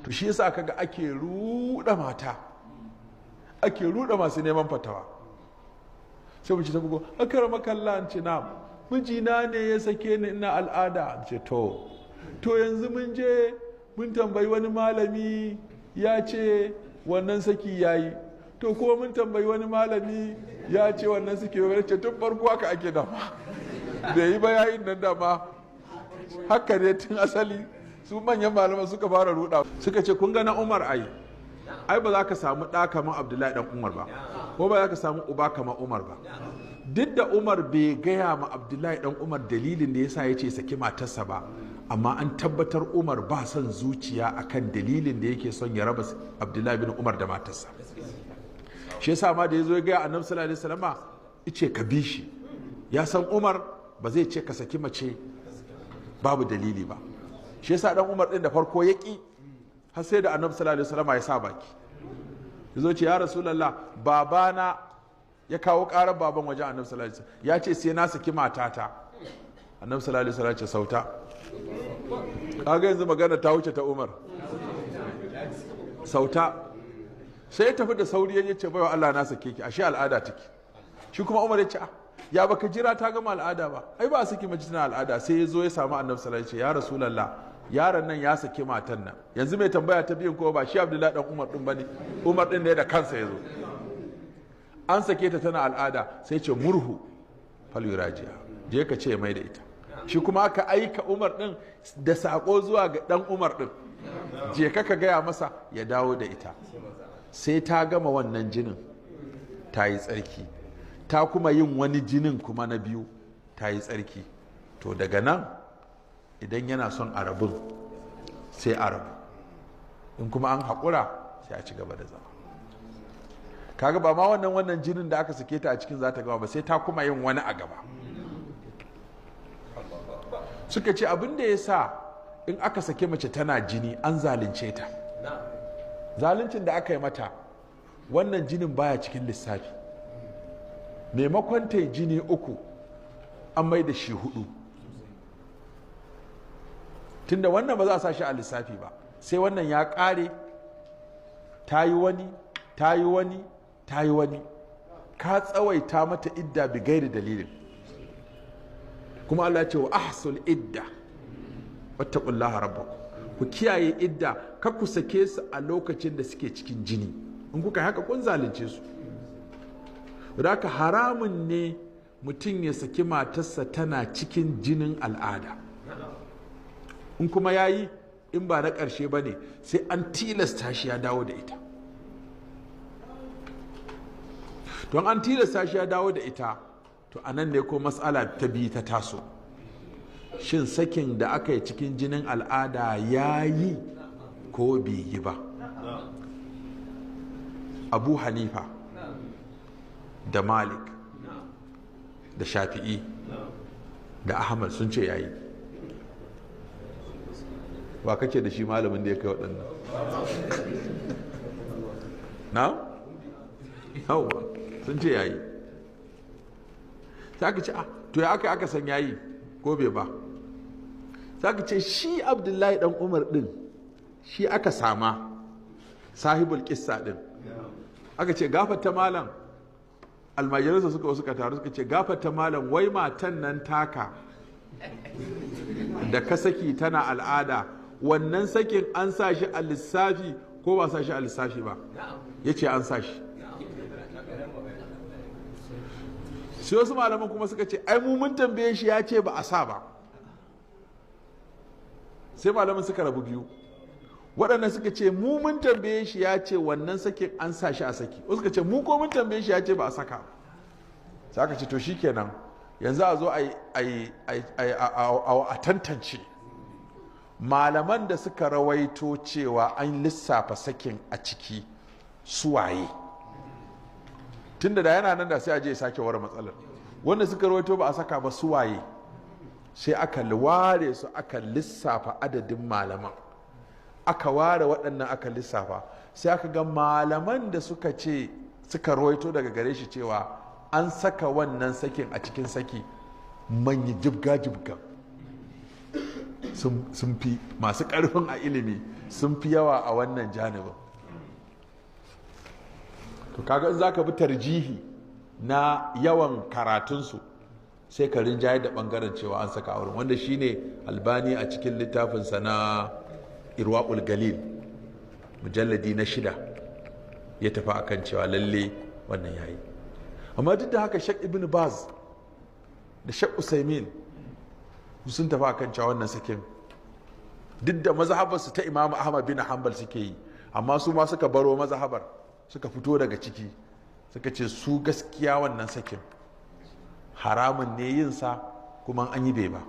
to shi yasa kaga ake ruɗa mata, ake ruɗa masu neman fatawa. sai mace ta bugo akarama kallah an ce na mijina ne ya sake ni ina al'ada, an ce to yanzu mun je mun tambayi wani malami ya ce wannan saki yayi, to kuma mun tambayi wani malami ya ce wannan saki yayi, ce tun farko haka ake dama bai yi ba yayin nan dama haka ne tun asali. su manyan malaman suka fara ruɗa suka ce kun ga na Umar ai ba za ka samu ɗa kamar Abdullahi dan Umar ba, ko ba za ka samu uba kamar Umar ba. Duk da Umar bai gaya ma Abdullahi dan Umar dalilin da yasa ya ce saki matarsa ba, amma an tabbatar Umar ba son zuciya akan dalilin da yake son ya raba Abdullahi bin Umar da matarsa. Shi yasa ma da ya zo ya gaya Annabi sallallahu alaihi wasallam yace ka bi shi, ya san Umar ba zai ce ka saki mace babu dalili ba. Shi yasa dan Umar din da farko ya ki, har sai da Annabi sallallahu alaihi wasallam ya sa baki, yazo ce ya Rasulullah babana ya kawo karar baban wajen Annabi sallallahu alaihi wasallam ya ce sai na saki matata. Annabi sallallahu alaihi wasallam ya ce sauta. Kaga yanzu magana ta wuce ta Umar, sauta. Sai ya tafi da sauri ya ce baiwa Allah na sake ki, ashe al'ada take. Shi kuma Umar ya ce ya baka jira ta gama al'ada ba, ai ba a saki mace tana al'ada. Sai ya zo ya samu Annabi sallallahu alaihi wasallam ya Rasulullah yaron nan ya saki matan nan, yanzu mai tambaya ta biyan ko ba shi Abdullahi dan Umar din bane, Umar din ne da kansa ya zo, an sake ta tana al'ada. Sai ce murhu fal yuraji'a, je ka ce mai da ita. Shi kuma aka aika Umar din da sako zuwa ga dan Umar din, je ka gaya masa ya dawo da ita. Sai ta gama wannan jinin ta yi tsarki, ta kuma yin wani jinin kuma na biyu ta yi tsarki, to daga nan idan yana son arabin sai arabu, in kuma an haƙura sai a ci gaba da zama. Kaga ba ma wannan jinin da aka sake ta a cikin za ta gama ba, sai ta kuma yin wani a gaba. Suka ce abin da ya sa in aka sake mace tana jini an zalunce ta, zaluncin da aka yi mata wannan jinin baya cikin lissafi. Maimakon ta jini 3 an mai da shi 4, tunda wannan ba za a sa shi a lissafi ba, sai wannan ya ƙare ta yi wani ta yi wani ta yi wani, ka tsawaita mata idda bi gairi dalilin. Kuma Allah ce wa ahsul idda wattaqullaha rabbakum, ku kiyaye idda, kar ku sake su a lokacin da suke cikin jini, in kuka haka kun zalunce su. Haka haramun ne mutum ya saki matarsa tana cikin jinin al'ada, in kuma ya yi, in ba na ƙarshe ba ne, sai an tilasta shi ya dawo da ita. Don an tilasta shi ya dawo da ita, to a nan ne ko matsala ta biyu ta taso, shin sakin da aka yi cikin jinin al'ada ya yi ko bai yi ba. Abu Hanifa da Malik da Shafi'i da Ahmad sun ce yayi. Wa kake da shi malamin da ya kai waɗannan? Na? Yawwa sun ce yayi. Sai aka ce to ya aka san yayi ko bai ba. Sai aka ce shi Abdullahi dan Umar din shi aka sama, sahibul kissa din. Aka ce gafarta malam, almajiransa suka taru suka ce gafarta malam, wai matan nan taka da ka saki tana al'ada, wannan sakin an sa shi a lissafi ko ba sa shi a lissafi ba? Ya ce an sa shi. Sai wasu malaman kuma suka ce ai mu mun tambaye shi ya ce ba a sa ba. Sai malaman suka rabu biyu, waɗannan suka ce mu mun tambaye shi ya ce wannan sakin an sa shi a saki, wasu suka ce mu ko mun tambaye shi ya ce ba a saka. Sai aka ce to shikenan yanzu a zo a tantance malaman da suka rawaito cewa an lissafa sakin a ciki suwaye, tunda da yana nan da sai a je sake ware matsalar. Wanda suka rawaito ba a saka ba suwaye, sai aka ware su, aka lissafa adadin malaman, aka ware waɗannan aka lissafa, sai aka ga malaman da suka ce suka rawaito daga gare shi cewa an saka wannan sakin a cikin saki manyi jibga-jibga sun fi masu ƙarfin a ilimi sun fi yawa a wannan janibin. To kaga in za ka bi tarjihi na yawan karatunsu sai ka rinjaye da ɓangaren cewa an saka auren, wanda shine Albani a cikin littafinsa na Irwaƙul Galil mujalladi na 6 ya tafi akan cewa lalle wannan yayi. Amma duk da haka Sheikh Ibn Baz da Sheikh Usaimin sun tafi akan cewa wannan sakin, duk da mazhabarsu ta Imam Ahmad bin Hanbal suke yi, amma su ma suka baro mazhabar suka fito daga ciki suka ce su gaskiya wannan sakin haramun ne yin sa kuma an yi bai ba.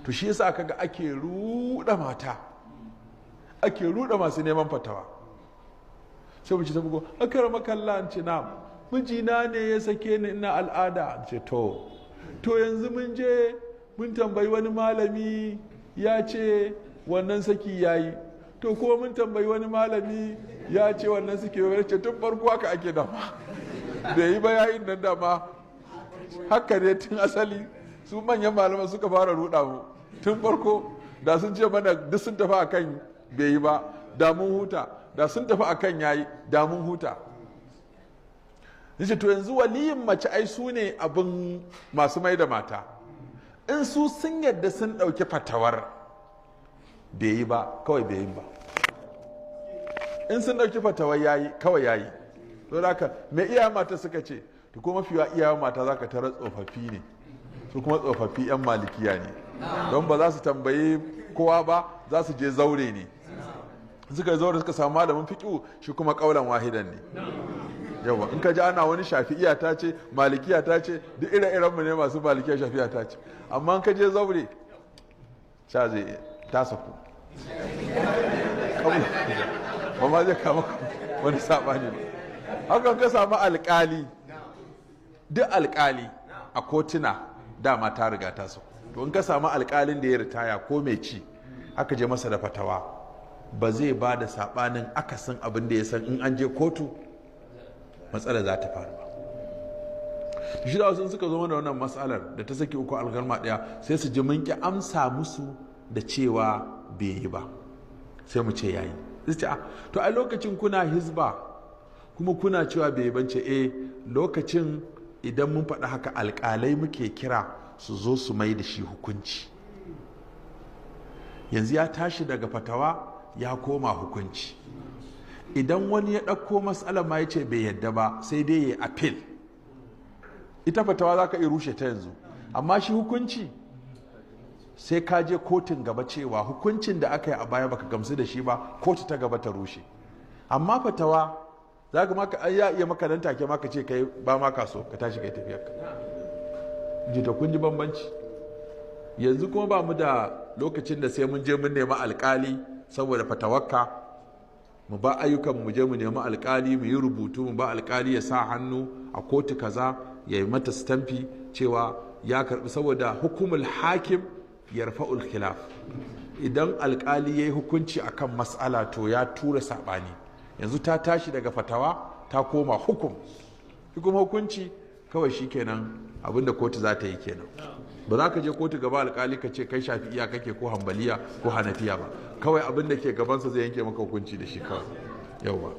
To shi yasa kaga ake ruɗa mata, ake ruɗa masu neman fatawa. Sai mu ci ta bugo akara makalla an ce na mijina ne ya sake ni ina al'ada, an ce to yanzu mun je mun tambayi wani malami ya ce wannan saki yayi, to kuma mun tambayi wani malami ya ce wannan saki yayi, ce tun farko haka ake dama bai yi ba yayin nan dama haka ne tun asali. Su manyan malaman suka fara ruɗa mu tun farko, da sun ce mana duk sun tafi akan bai yi ba da mun huta, da sun tafi akan yayi da mun huta. Yace to yanzu waliyin mace ai su ne abin masu mai da mata, in su sun yadda sun ɗauki fatawar bai yi ba kawai bai yi ba, in sun ɗauki fatawar yayi kawai yayi. To haka me iya mata suka ce, to kuma fiwa iyayen mata zaka tara tsofaffi ne, su kuma tsofaffi yan malikiya ne, don ba za su tambayi kowa ba, za su je zaure ne. Suka zaure suka samu malamin fiqhu, shi kuma kaulan wahidan ne. Yawa in ka ji ana wani shafi'iya ta ce malikiya ta ce, duk ire-iren mu ne masu malikiya shafi'iya ta ce, amma in ka je zaure sha zai ta saku ba ma zai kama wani saɓani ba. Hakan ka samu alƙali, duk alƙali a kotuna dama ta riga ta saku. To in ka samu alƙalin da ya ritaya ko mai ci aka je masa da fatawa, ba zai ba da saɓanin akasin abin da ya san in an je kotu matsala za ta faru ba. Shi da wasu suka zo da wannan matsalar da ta saki uku algarma ɗaya, sai su ji mun ki amsa musu da cewa bai yi ba, sai mu ce yayi. Sai ce to a lokacin kuna hizba kuma kuna cewa bai yi bance, lokacin idan mun faɗi haka alƙalai muke kira su zo su mai da shi hukunci. Yanzu ya tashi daga fatawa ya koma hukunci. Idan wani ya ɗauko matsalar ma ya ce bai yadda ba, sai dai ya appeal. Ita fatawa za ka iya rushe ta yanzu, amma shi hukunci sai ka je kotun gaba cewa hukuncin da aka yi a baya baka gamsu da shi ba, kotu ta gaba ta rushe. Amma fatawa za ka maka ya iya maka nan take maka ce kai ba ma ka so ka tashi kai tafiyar ka. Ji ta kun ji bambanci. Yanzu kuma ba mu da lokacin da sai mun je mun nemi alkali saboda fatawarka, mu ba ayyukan mu je mu nemi alkali, mu yi rubutu, mu ba alkali ya sa hannu a kotu kaza ya yi mata stamfi cewa ya karbi, saboda hukumul hakim yarfa'ul khilaf. Idan alkali ya yi hukunci akan mas'ala to ya tura saɓani, yanzu ta tashi daga fatawa ta koma hukum. Hukunci kawai shi kenan abinda kotu za ta yi kenan. Ba za ka je kotu gaba alkali ka ce kai shafi'iya kake ko hambaliya ko hanafiya ba, kawai abinda ke gabansa zai yanke maka hukunci da shi kawai. Yauwa.